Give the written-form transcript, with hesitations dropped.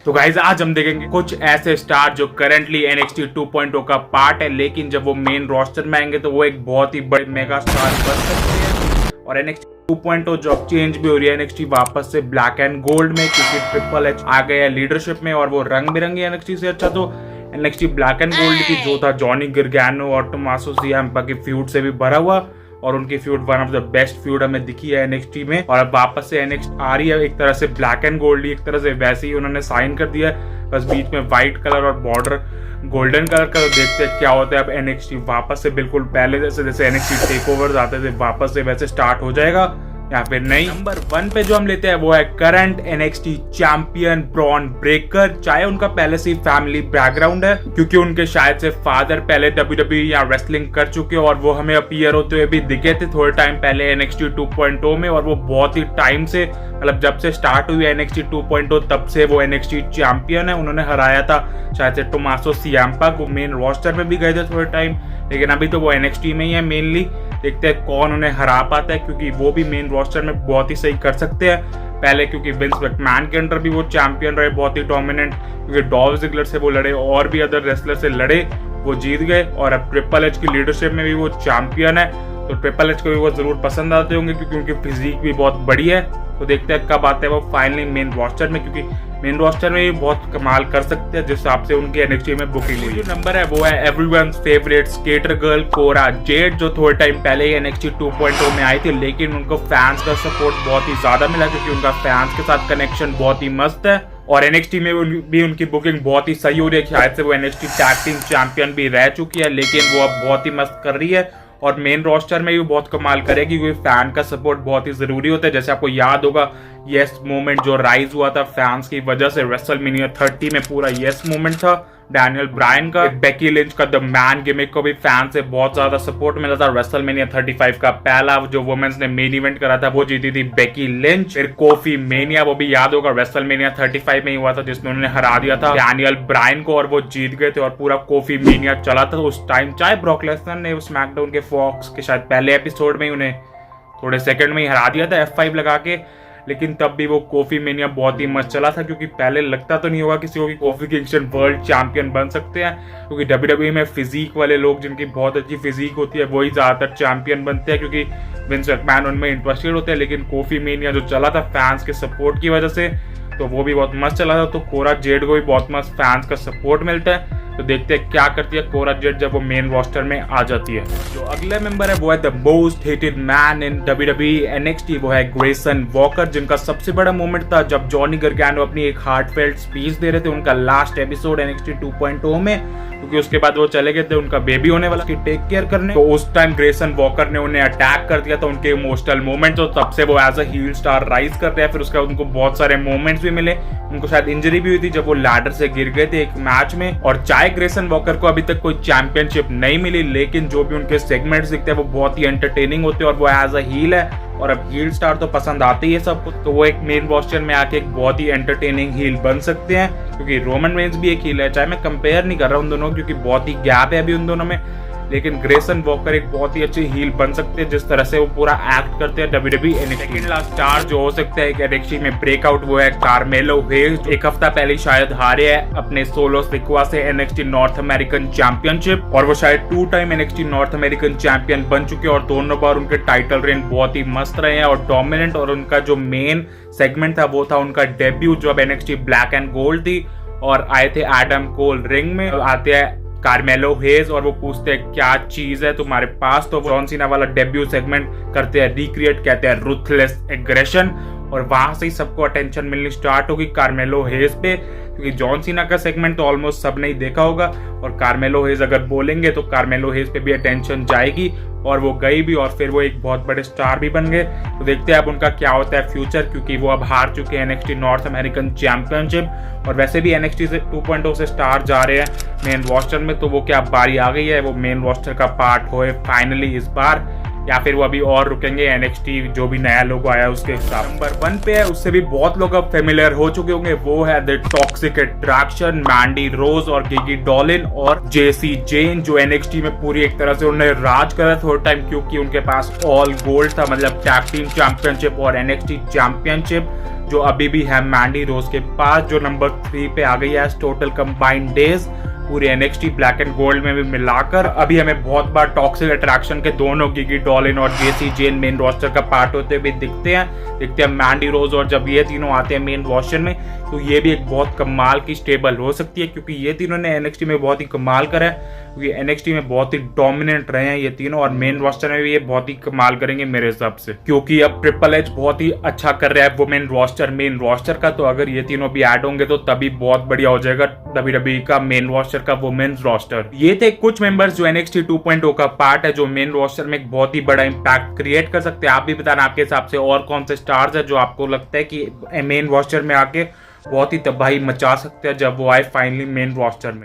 तो गाइस आज हम देखेंगे कुछ ऐसे स्टार जो करंटली NXT 2.0 का पार्ट है, लेकिन जब वो मेन रोस्टर में आएंगे तो वो एक बहुत ही बड़े मेगा स्टार बन सकते हैं। और NXT 2.0 जो अब चेंज भी हो रही है NXT वापस से ब्लैक एंड गोल्ड में, क्योंकि ट्रिपल एच आ गया है लीडरशिप में और वो रंग बिरंगी NXT से अच्छा तो NXT ब्लैक एंड गोल्ड की जो था जॉनी गर्गैनो और टोमासो सियाम्पा की फ्यूड से भी भरा हुआ, और उनकी food one of the best food हमें दिखी है NXT में। और अब वापस से NXT आ रही है एक तरह से ब्लैक एंड गोल्ड, एक तरह से वैसे ही उन्होंने साइन कर दिया, बस बीच में व्हाइट कलर और बॉर्डर गोल्डन कलर का। तो देखते हैं क्या होता है। अब NXT वापस से बिल्कुल पहले जैसे NXT टेकओवर्स आते थे वापस से वैसे स्टार्ट हो जाएगा या फिर नहीं। नंबर 1 पे जो हम लेते हैं वो है current NXT champion Bron Breakker. चाहे उनका पहले से फैमिली बैकग्राउंड है, क्योंकि उनके शायद से फादर पहले WWE या रेसलिंग कर चुके और वो हमें अपीयर होते हुए भी दिखे थे थोड़े टाइम पहले NXT 2.0 में। और वो बहुत ही टाइम से, मतलब जब से स्टार्ट हुई NXT 2.0 तब से वो NXT चैंपियन है। उन्होंने हराया था शायद से टोमासो सियाम्पा को, मेन रोस्टर में भी गए थे थोड़े टाइम, लेकिन अभी तो वो NXT में ही है मेनली। देखते हैं कौन उन्हें हरा पाता है, क्योंकि वो भी मेन रोस्टर में बहुत ही सही कर सकते हैं पहले, क्योंकि विंस मैकमैन के अंडर भी वो चैंपियन रहे बहुत ही डोमिनेंट, क्योंकि डॉल्फ जिगलर से वो लड़े और भी अदर रेसलर से लड़े, वो जीत गए। और अब ट्रिपल एच की लीडरशिप में भी वो चैंपियन है, तो ट्रिपल एच को भी वो जरूर पसंद आते होंगे क्योंकि उनकी फिजिक भी बहुत बड़ी है। तो देखते हैं कब आते हैं वो फाइनली मेन रोस्टर में, क्योंकि मेन रोस्टर में भी बहुत कमाल कर सकते हैं जिस हिसाब से उनके NXT में बुकिंग हुई। जो नंबर है वो है everyone's favourite skater girl Cora Jade, जो थोड़े टाइम पहले ही NXT 2.0 में आई थी, लेकिन उनको फैंस का सपोर्ट बहुत ही ज्यादा मिला क्योंकि उनका फैंस के साथ कनेक्शन बहुत ही मस्त है। और NXT में भी उनकी बुकिंग बहुत ही सही हो रही है। शायद से वो NXT टैग टीम चैंपियन भी रह चुकी है, लेकिन वो अब बहुत ही मस्त कर रही है और मेन रोस्टर में भी बहुत कमाल करेगी, क्योंकि फैन का सपोर्ट बहुत ही जरूरी होता है। जैसे आपको याद होगा यस मूवमेंट जो राइज हुआ था फैंस की वजह से, रेसलमेनिया 30 में पूरा यस मूवमेंट था डैनियल ब्रायन का। बेकी लिंच का द मैन गिमिक को भी फैन से बहुत ज्यादा सपोर्ट मिला था। रेसलमेनिया 35 का पहला जो वुमेन्स ने मेन इवेंट करा था वो जीती थी बेकी लिंच। फिर कोफी मेनिया, वो भी याद होगा रेसलमेनिया 35 में ही हुआ था जिसमें उन्होंने हरा दिया था डैनियल ब्रायन को और वो जीत गए थे और पूरा कोफी मेनिया चला था उस टाइम। चाहे ब्रॉक लेसनर ने स्मैकडाउन के फॉक्स के शायद पहले एपिसोड में ही उन्हें थोड़े सेकंड में ही हरा दिया था F5 लगा के, लेकिन तब भी वो कोफी मेनिया बहुत ही मस्त चला था, क्योंकि पहले लगता तो नहीं होगा किसी को कि कोफी किंगस्टन वर्ल्ड चैंपियन बन सकते हैं, क्योंकि WWE में फिजिक वाले लोग जिनकी बहुत अच्छी फिजिक होती है वही ज्यादातर चैंपियन बनते हैं, क्योंकि विंस मैकमैन उनमें इंटरेस्टेड होते हैं। लेकिन कोफी मेनिया जो चला था फैंस के सपोर्ट की वजह से, तो वो भी बहुत मस्त चला था। तो कोरा जेड को भी बहुत मस्त फैंस का सपोर्ट मिलता है। तो देखते हैं क्या करती है कोरा जेड जब वो मेन रोस्टर में आ जाती है। जो अगला मेंबर है वो है the most hated man in WWE NXT, वो है ग्रेसन वॉकर, जिनका सबसे बड़ा मोमेंट था जब जॉनी गर्गैनो अपनी एक हार्टफेल्ट स्पीच दे रहे थे उनका लास्ट एपिसोड NXT 2.0 में, क्योंकि उसके बाद वो चले गए थे उनका बेबी होने वाला टेक केयर करने। तो उस टाइम ग्रेसन वॉकर ने उन्हें अटैक कर दिया था, उनके इमोशनल मोमेंट, तो तब से वो as a heel star rise कर रहे हैं। फिर उसके बाद उनको बहुत सारे मोमेंट्स भी मिले, उनको शायद इंजरी भी हुई थी जब वो लैडर से गिर गए थे एक मैच में। और चाहे ग्रेसन वॉकर को अभी तक कोई चैंपियनशिप नहीं मिली, लेकिन जो भी उनके सेगमेंट्स दिखते हैं वो बहुत ही एंटरटेनिंग होते हैं और वो एज अ हील है, और अब हील स्टार तो पसंद आते ही है सबको, तो वो एक मेन रोस्टर में आके एक बहुत ही एंटरटेनिंग हील बन सकते हैं, क्योंकि रोमन रेंज भी एक हील है। चाहे मैं कंपेयर नहीं कर रहा उन दोनों, क्योंकि बहुत ही गैप है अभी उन दोनों में, लेकिन ग्रेसन वॉकर एक बहुत ही अच्छी हील बन सकते हैं जिस तरह से वो पूरा एक्ट करते हैं WWE NXT। Second last star जो हो सकता है NXT में ब्रेकआउट, वो है कार्मेलो हेज। एक हफ्ता पहले शायद हारे हैं अपने सोलो सिक्वा से NXT नॉर्थ अमेरिकन चैंपियनशिप, और वो शायद 2 time NXT north American champion बन चुके हैं और दोनों बार उनके टाइटल रेन बहुत ही मस्त रहे हैं और डोमिनेंट। और उनका जो मेन सेगमेंट था वो था उनका डेब्यू जो अब NXT ब्लैक एंड गोल्ड थी, और आए थे एडम कोल रिंग में। आते हैं कार्मेलो हेज और वो पूछते हैं क्या चीज है तुम्हारे पास, तो जॉन सीना वाला डेब्यू सेगमेंट करते हैं रिक्रिएट, कहते हैं रूथलेस एग्रेशन, और वहां से ही सबको अटेंशन मिलनी स्टार्ट होगी कार्मेलो हेज पे, क्योंकि जॉन सीना का सेगमेंट तो ऑलमोस्ट सबने ही देखा होगा, और कार्मेलो हेज अगर बोलेंगे तो कार्मेलो हेज पे भी अटेंशन जाएगी, और वो गई भी, और फिर वो एक बहुत बड़े स्टार भी बन गए। तो देखते हैं अब उनका क्या होता है फ्यूचर, क्योंकि वो अब हार चुके हैं NXT नॉर्थ अमेरिकन चैंपियनशिप, और वैसे भी NXT से 2.0 से स्टार जा रहे हैं मेन रोस्टर में, तो वो क्या बारी आ गई है वो मेन रोस्टर का पार्ट होए फाइनली इस बार। या फिर वो अभी और रुकेंगे NXT जो भी नया लोगो आया उसके हिसाब। नंबर 1 पे है, उससे भी बहुत लोग अब फेमिलियर हो चुके होंगे, वो है द टॉक्सिक अट्रैक्शन, मैंडी रोज और गिगी डॉलिन और जेसी जेन, जो NXT में पूरी एक तरह से उन्होंने राज करा थोड़ा टाइम, क्योंकि उनके पास ऑल गोल्ड था, मतलब टैग टीम चैंपियनशिप और NXT चैंपियनशिप, जो अभी भी है मैंडी रोज के पास, जो नंबर 3 पे आ गई है टोटल कंबाइंड डेज पूरे NXT ब्लैक एंड गोल्ड में भी मिलाकर। अभी हमें बहुत बार टॉक्सिक अट्रैक्शन के दोनों गिगी डॉलिन और जेसी जेन मेन रोस्टर का पार्ट होते हुए दिखते हैं मैंडी रोज, और जब ये तीनों आते हैं मेन रोस्टर में तो ये भी एक बहुत कमाल की स्टेबल हो सकती है, क्योंकि ये तीनों ने NXT में बहुत ही कमाल करा है, क्योंकि NXT में बहुत ही डोमिनेंट रहे हैं ये तीनों, और मेन रोस्टर में भी ये बहुत ही कमाल करेंगे मेरे हिसाब से, क्योंकि अब ट्रिपल एच बहुत ही अच्छा कर रहा है वो मेन रोस्टर का, तो अगर ये तीनों भी ऐड होंगे तो तभी बहुत बढ़िया हो जाएगा WWE का मेन रोस्टर का वुमेन्स रोस्टर। ये थे कुछ मेंबर्स जो NXT 2.0 का पार्ट है, जो मेन रोस्टर में एक बहुत ही बड़ा इंपैक्ट क्रिएट कर सकते हैं। आप भी बताना आपके हिसाब से और कौन से स्टार्स है जो आपको लगता है कि मेन रोस्टर में आके बहुत ही तबाही मचा सकते हैं जब वो आए फाइनली मेन रोस्टर में।